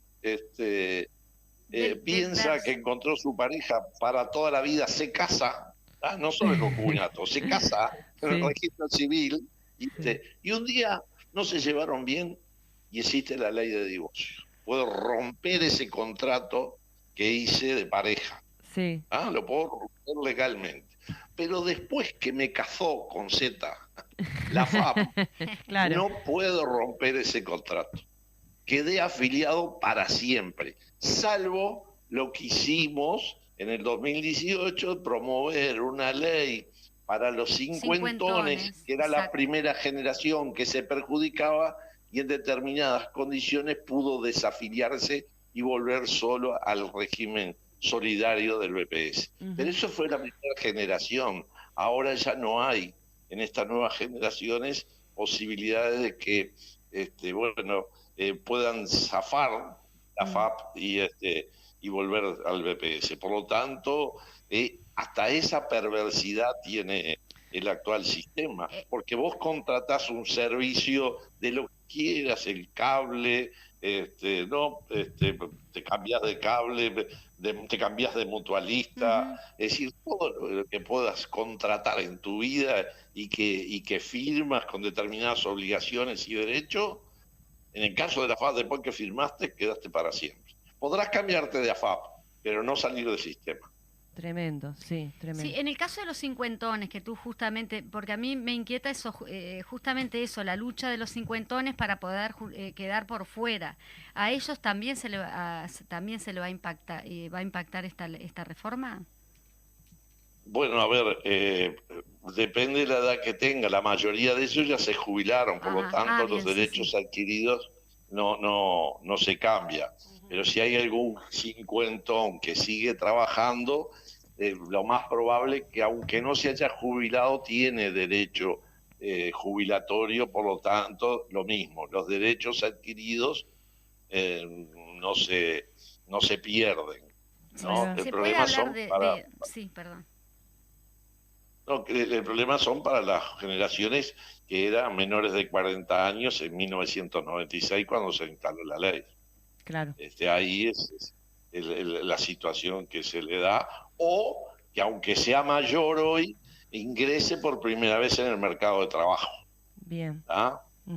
piensa que encontró su pareja para toda la vida, se casa, no solo el concubinato, se casa en el registro civil, y un día no se llevaron bien y existe la ley de divorcio. Puedo romper ese contrato que hice de pareja. Lo puedo romper legalmente. Pero después que me casó con Z, la FAP, no puedo romper ese contrato. Quedé afiliado para siempre, salvo lo que hicimos en el 2018, promover una ley para los cincuentones, que era la primera generación que se perjudicaba y en determinadas condiciones pudo desafiliarse y volver solo al régimen solidario del BPS. Pero eso fue la primera generación. Ahora ya no hay en estas nuevas generaciones posibilidades de que puedan zafar la FAP y volver al BPS. Por lo tanto, hasta esa perversidad tiene el actual sistema, porque vos contratás un servicio de lo que quieras, el cable, te cambias de cable, te cambias de mutualista, es decir, todo lo que puedas contratar en tu vida y que firmas con determinadas obligaciones y derechos, en el caso de la AFAP, después que firmaste, quedaste para siempre. Podrás cambiarte de AFAP, pero no salir del sistema. Tremendo, sí, tremendo. Sí, en el caso de los cincuentones, que tú justamente, porque a mí me inquieta eso, justamente eso, la lucha de los cincuentones para poder quedar por fuera. ¿A ellos también se le va a impactar esta reforma? Bueno, a ver, depende de la edad que tenga. La mayoría de ellos ya se jubilaron, por lo tanto los derechos adquiridos no se cambian. Pero si hay algún cincuentón que sigue trabajando, lo más probable es que aunque no se haya jubilado, tiene derecho jubilatorio, por lo tanto, lo mismo, los derechos adquiridos no se pierden, ¿no? El problema son Sí, perdón. No, el problema son para las generaciones que eran menores de 40 años en 1996 cuando se instaló la ley. Claro. Ahí es la situación que se le da, o que aunque sea mayor hoy, ingrese por primera vez en el mercado de trabajo. Bien.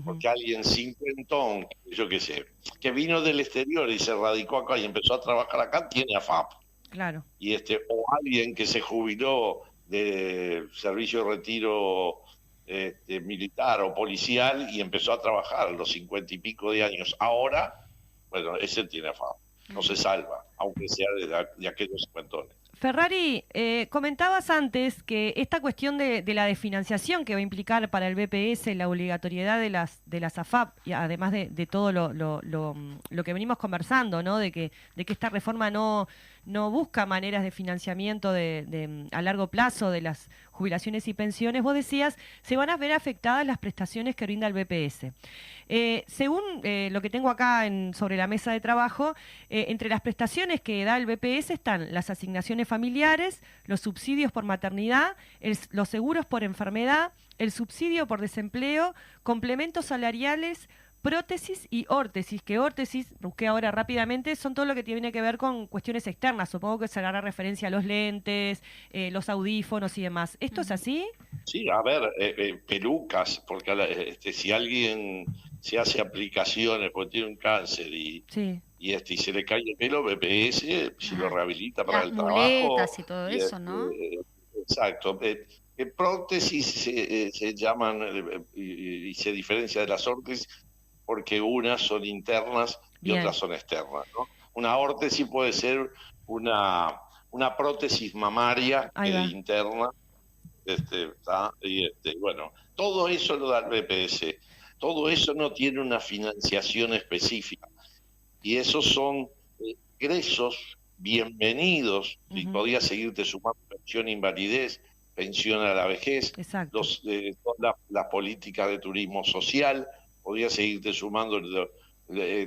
Porque alguien cincuentón, yo qué sé, que vino del exterior y se radicó acá y empezó a trabajar acá, tiene AFAP. Claro. Y o alguien que se jubiló de servicio de retiro militar o policial y empezó a trabajar a los 50 y pico de años. Ahora, bueno, ese tiene AFAP. No se salva, aunque sea de aquellos cincuentones. Ferrari, comentabas antes que esta cuestión de la desfinanciación que va a implicar para el BPS la obligatoriedad de las AFAP, y además de todo lo que venimos conversando, ¿no? De que esta reforma no busca maneras de financiamiento a largo plazo de las jubilaciones y pensiones, vos decías, se van a ver afectadas las prestaciones que brinda el BPS. Según lo que tengo acá sobre la mesa de trabajo, entre las prestaciones que da el BPS están las asignaciones familiares, los subsidios por maternidad, los seguros por enfermedad, el subsidio por desempleo, complementos salariales, prótesis y órtesis, que órtesis, busqué ahora rápidamente, son todo lo que tiene que ver con cuestiones externas. Supongo que se hará referencia a los lentes, los audífonos y demás. ¿Esto es así? Sí, a ver, pelucas, porque si alguien se hace aplicaciones porque tiene un cáncer y se le cae el pelo, BPS si lo rehabilita para el trabajo. Las muletas y todo eso, ¿no? Exacto. Prótesis se llaman y se diferencia de las órtesis porque unas son internas y otras son externas, ¿no? Una órtesis puede ser una prótesis mamaria interna, bueno, todo eso lo da el BPS. Todo eso no tiene una financiación específica. Y esos son ingresos bienvenidos. Y podías seguirte sumando pensión invalidez, pensión a la vejez, todas las políticas de turismo social, podías seguirte sumando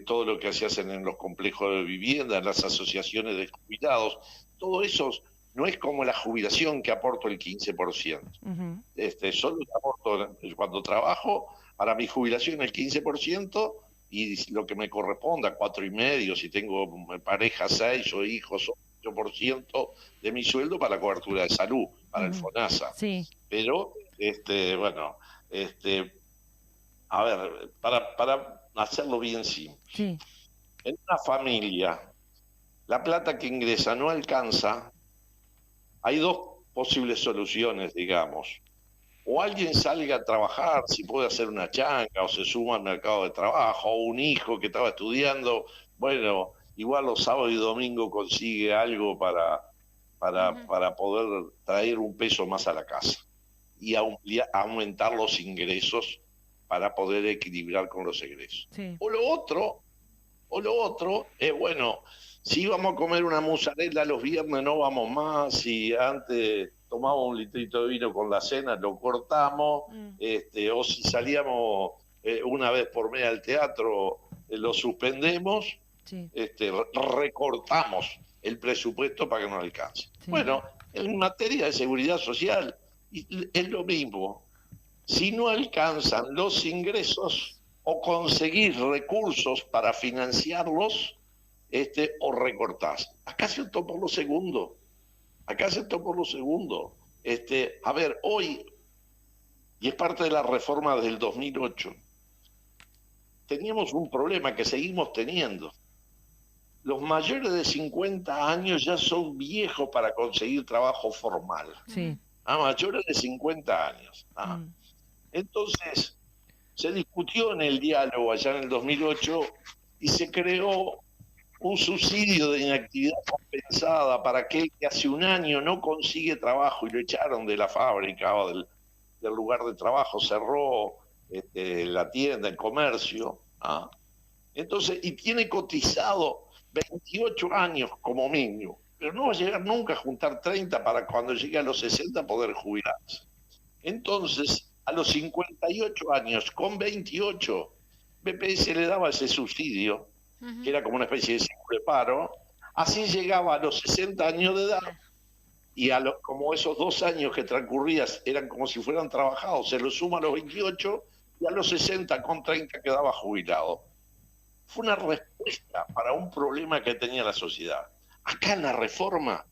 todo lo que se hacen en los complejos de vivienda, en las asociaciones de jubilados. Todo eso no es como la jubilación que aporto el 15%. Solo aporto cuando trabajo para mi jubilación el 15% y lo que me corresponda, 4,5%, si tengo pareja 6 o hijos 8% de mi sueldo para la cobertura de salud, para el FONASA. Sí. Pero, a ver, para hacerlo bien simple, en una familia, la plata que ingresa no alcanza, hay dos posibles soluciones, digamos. O alguien salga a trabajar, si puede hacer una changa, o se suma al mercado de trabajo, o un hijo que estaba estudiando, bueno, igual los sábados y domingos consigue algo para poder traer un peso más a la casa y aumentar los ingresos para poder equilibrar con los egresos. O lo otro es, bueno, si vamos a comer una mozzarella los viernes no vamos más, si antes tomábamos un litrito de vino con la cena, lo cortamos, o si salíamos una vez por mes al teatro, lo suspendemos, recortamos el presupuesto para que nos alcance. Bueno, en materia de seguridad social, Y es lo mismo. Si no alcanzan los ingresos o conseguir recursos para financiarlos, o recortás. Acá se optó por lo segundo. A ver, hoy, y es parte de la reforma del 2008, teníamos un problema que seguimos teniendo. Los mayores de 50 años ya son viejos para conseguir trabajo formal. Sí. Mayores de 50 años. Entonces, se discutió en el diálogo allá en el 2008 y se creó un subsidio de inactividad compensada para aquel que hace un año no consigue trabajo y lo echaron de la fábrica o del lugar de trabajo, cerró la tienda, el comercio. Entonces, y tiene cotizado 28 años como mínimo, pero no va a llegar nunca a juntar 30 para cuando llegue a los 60 poder jubilarse. Entonces, a los 58 años, con 28, BPS le daba ese subsidio, que era como una especie de seguro de paro. Así llegaba a los 60 años de edad, y como esos 2 años que transcurrían eran como si fueran trabajados, se los suma a los 28, y a los 60 con 30 quedaba jubilado. Fue una respuesta para un problema que tenía la sociedad. Acá en la reforma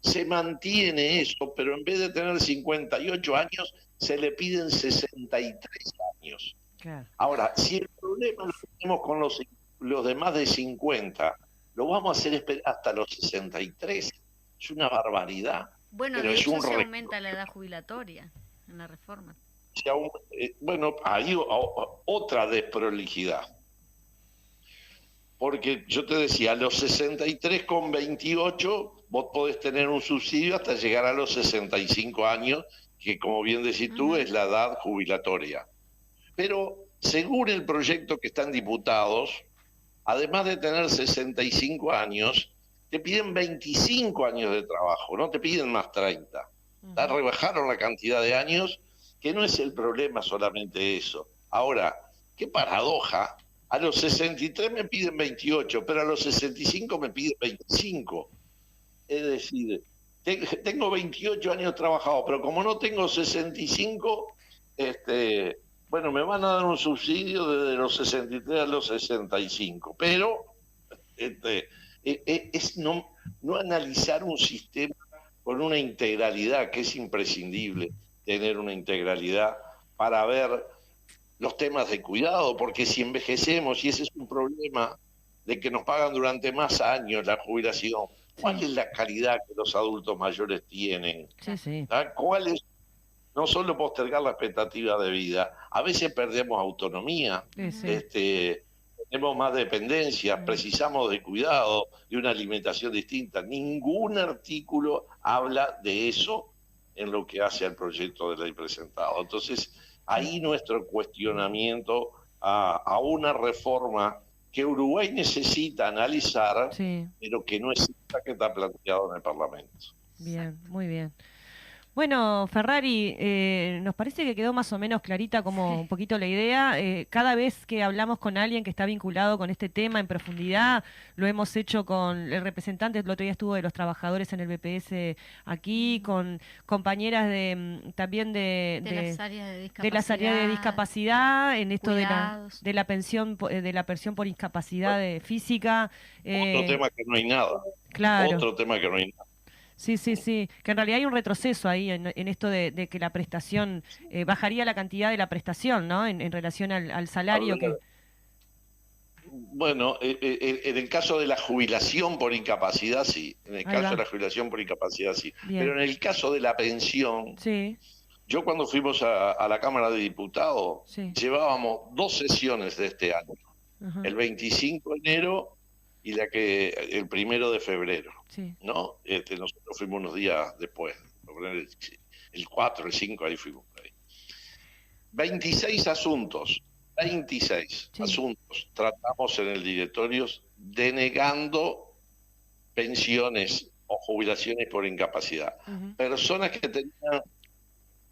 se mantiene eso, pero en vez de tener 58 años, se le piden 63 años. Claro. Ahora, si el problema lo tenemos con los de más de 50, lo vamos a hacer esperar hasta los 63. Es una barbaridad. Bueno, pero de es hecho un se aumenta la edad jubilatoria en la reforma. Bueno, hay otra desprolijidad. Porque yo te decía, a los 63 con 28 vos podés tener un subsidio hasta llegar a los 65 años, que como bien decís tú, es la edad jubilatoria. Pero según el proyecto que están diputados, además de tener 65 años, te piden 25 años de trabajo, no te piden más 30. Rebajaron la cantidad de años, que no es el problema solamente eso. Ahora, qué paradoja, a los 63 me piden 28, pero a los 65 me piden 25. Es decir, tengo 28 años trabajados, pero como no tengo 65, bueno, me van a dar un subsidio desde los 63 a los 65, pero es no analizar un sistema con una integralidad, que es imprescindible tener una integralidad para ver los temas de cuidado, porque si envejecemos, y ese es un problema de que nos pagan durante más años la jubilación, ¿cuál es la calidad que los adultos mayores tienen? Sí. ¿Cuál es? No solo postergar la expectativa de vida, a veces perdemos autonomía, tenemos más dependencias, precisamos de cuidado, de una alimentación distinta. Ningún artículo habla de eso en lo que hace al proyecto de ley presentado. Entonces, ahí nuestro cuestionamiento a una reforma que Uruguay necesita analizar, pero que no es esta que está planteado en el Parlamento. Bien, muy bien. Bueno, Ferrari, nos parece que quedó más o menos clarita como un poquito la idea. Cada vez que hablamos con alguien que está vinculado con este tema en profundidad, lo hemos hecho con el representante, el otro día estuvo de los trabajadores en el BPS aquí, con compañeras también de las áreas de discapacidad, en esto de la pensión por incapacidad física. Otro tema que no hay nada. Claro. Otro tema que no hay nada. Sí, que en realidad hay un retroceso ahí en esto de que la prestación, bajaría la cantidad de la prestación, ¿no? En relación al salario que... Bueno, en el caso de la jubilación por incapacidad, sí. En el caso de la jubilación por incapacidad, sí. Bien. Pero en el caso de la pensión, yo cuando fuimos a la Cámara de Diputados, llevábamos 2 sesiones de este año. El 25 de enero y el 1 de febrero, ¿no? Nosotros fuimos unos días después, el 4, el 5, ahí fuimos. 26 asuntos tratamos en el directorio denegando pensiones o jubilaciones por incapacidad. Personas que tenían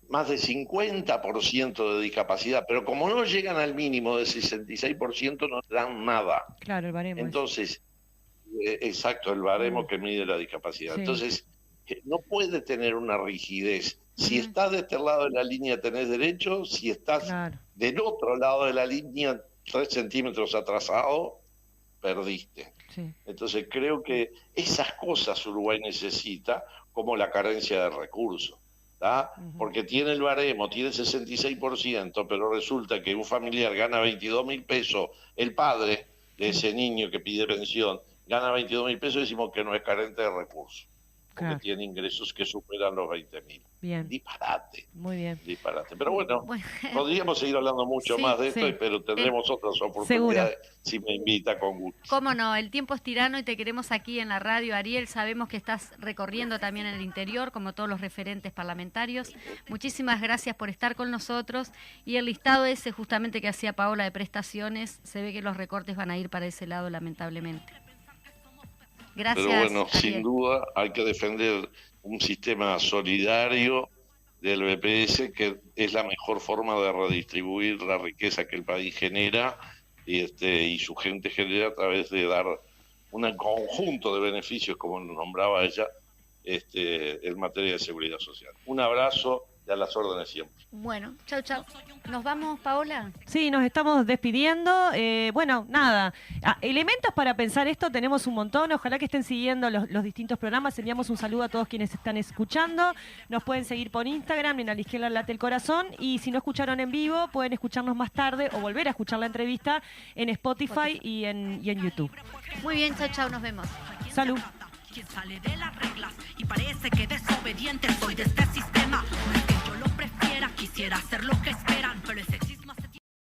más de 50% de discapacidad, pero como no llegan al mínimo de 66%, no dan nada. Claro, el baremo. Entonces, exacto, el baremo que mide la discapacidad. Entonces, no puede tener una rigidez. Si estás de este lado de la línea tenés derecho, si estás del otro lado de la línea 3 centímetros atrasado, perdiste. Sí. Entonces creo que esas cosas Uruguay necesita, como la carencia de recursos. Porque tiene el baremo, tiene 66%, pero resulta que un familiar gana 22.000 pesos, el padre de ese niño que pide pensión gana 22.000 pesos, y decimos que no es carente de recursos, porque tiene ingresos que superan los 20.000. Bien. Disparate. Muy bien. Disparate. Pero bueno, podríamos seguir hablando mucho más de esto, pero tendremos otras oportunidades. Seguro. Si me invita, con gusto. Cómo no, el tiempo es tirano y te queremos aquí en la radio, Ariel. Sabemos que estás recorriendo también en el interior, como todos los referentes parlamentarios. Muchísimas gracias por estar con nosotros. Y el listado ese justamente que hacía Paola de prestaciones, se ve que los recortes van a ir para ese lado, lamentablemente. Gracias. Pero bueno, Ariel. sin duda hay que defender un sistema solidario del BPS, que es la mejor forma de redistribuir la riqueza que el país genera y su gente genera, a través de dar un conjunto de beneficios, como nombraba ella, en materia de seguridad social. Un abrazo y a las órdenes siempre. Bueno, chau, chau. ¿Nos vamos, Paola? Sí, nos estamos despidiendo. Bueno, nada, elementos para pensar esto tenemos un montón. Ojalá que estén siguiendo los distintos programas. Enviamos un saludo a todos quienes están escuchando. Nos pueden seguir por Instagram, en A la Izquierda Late el Corazón. Y si no escucharon en vivo, pueden escucharnos más tarde o volver a escuchar la entrevista en Spotify y en YouTube. Muy bien, chau, chau, nos vemos. Salud. Quien sale de las reglas y parece que desobediente soy de este sistema. No es que yo lo prefiera, quisiera hacer lo que esperan, pero el sexismo